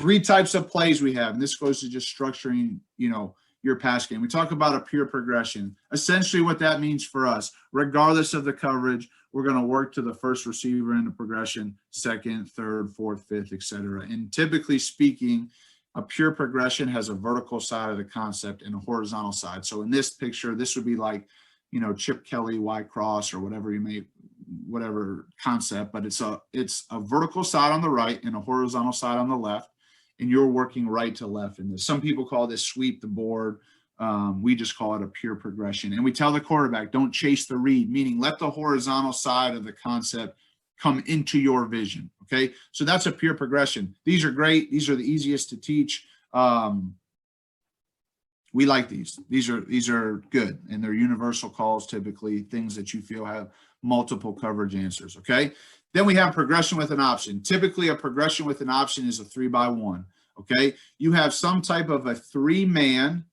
Three types of plays we have, and this goes to just structuring, your pass game. We talk about a pure progression. Essentially what that means for us, regardless of the coverage, we're going to work to the first receiver in the progression, second, third, fourth, fifth, etc. And typically speaking, a pure progression has a vertical side of the concept and a horizontal side. So in this picture, this would be like, Chip Kelly, Y cross, or whatever concept, but it's a vertical side on the right and a horizontal side on the left. And you're working right to left in this. Some people call this sweep the board. We just call it a pure progression. And we tell the quarterback, don't chase the read, meaning let the horizontal side of the concept come into your vision, okay? So that's a pure progression. These are great. These are the easiest to teach. We like these. These are good, and they're universal calls, typically, things that you feel have multiple coverage answers, okay? Then we have progression with an option. Typically, a progression with an option is a 3-by-1, okay? You have some type of a 3-man,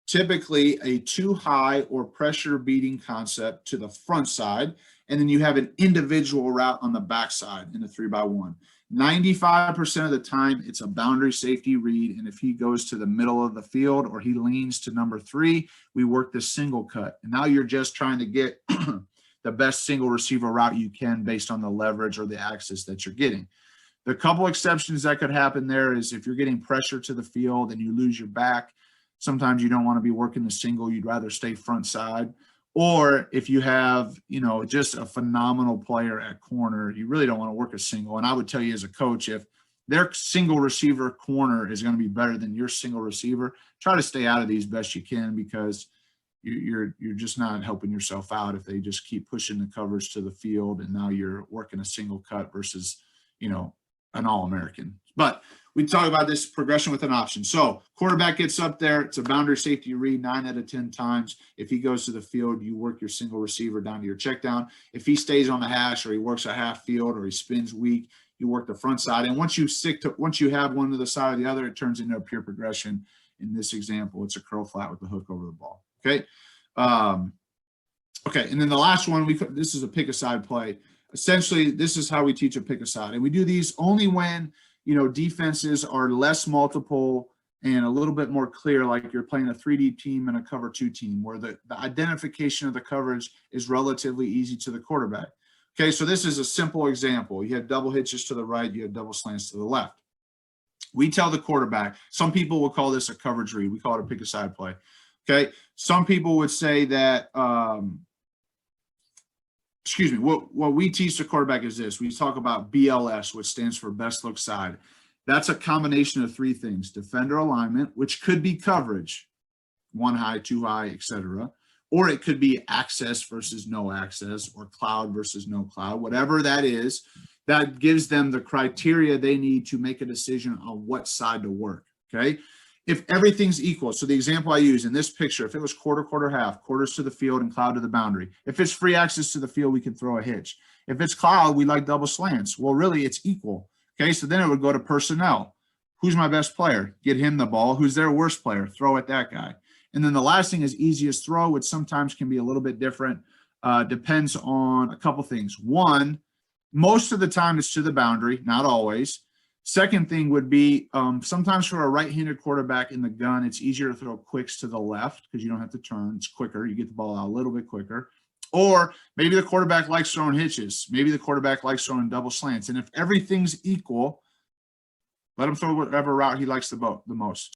typically a too-high or pressure beating concept to the front side, and then you have an individual route on the back side in a 3-by-1. 95% of the time, it's a boundary safety read, and if he goes to the middle of the field or he leans to number 3, we work the single cut. And now you're just trying to get the best single receiver route you can based on the leverage or the access that you're getting. The couple exceptions that could happen there is if you're getting pressure to the field and you lose your back, sometimes you don't want to be working the single, you'd rather stay front side. Or if you have, just a phenomenal player at corner, you really don't want to work a single. And I would tell you as a coach, if their single receiver corner is going to be better than your single receiver, try to stay out of these best you can, because you're just not helping yourself out if they just keep pushing the coverage to the field and now you're working a single cut versus, an All-American. But we talk about this progression with an option. So quarterback gets up there. It's a boundary safety read 9 out of 10 times. If he goes to the field, you work your single receiver down to your check down. If he stays on the hash or he works a half field or he spins weak, you work the front side. And once you have one to the side or the other, it turns into a pure progression. In this example, it's a curl flat with the hook over the ball. Okay. Okay. And then the last one, this is a pick aside play. Essentially, this is how we teach a pick aside. And we do these only when, defenses are less multiple and a little bit more clear, like you're playing a 3-deep team and a cover 2 team, where the identification of the coverage is relatively easy to the quarterback. Okay, so this is a simple example. You have double hitches to the right, you have double slants to the left. We tell the quarterback, some people will call this a coverage read. We call it a pick aside play. Okay, some people would say that, what we teach the quarterback is this. We talk about BLS, which stands for best look side. That's a combination of 3 things: defender alignment, which could be coverage, 1 high, 2 high, etc., or it could be access versus no access, or cloud versus no cloud, whatever that is. That gives them the criteria they need to make a decision on what side to work, okay? If everything's equal, so the example I use in this picture, if it was quarter, quarter, half, quarters to the field and cloud to the boundary. If it's free access to the field, we can throw a hitch. If it's cloud, we like double slants. Well, really, it's equal. Okay, so then it would go to personnel. Who's my best player? Get him the ball. Who's their worst player? Throw at that guy. And then the last thing is easiest throw, which sometimes can be a little bit different. Depends on a couple things. One, most of the time it's to the boundary, not always. Second thing would be sometimes for a right-handed quarterback in the gun, it's easier to throw quicks to the left because you don't have to turn. It's quicker. You get the ball out a little bit quicker. Or maybe the quarterback likes throwing hitches. Maybe the quarterback likes throwing double slants. And if everything's equal, let him throw whatever route he likes the most.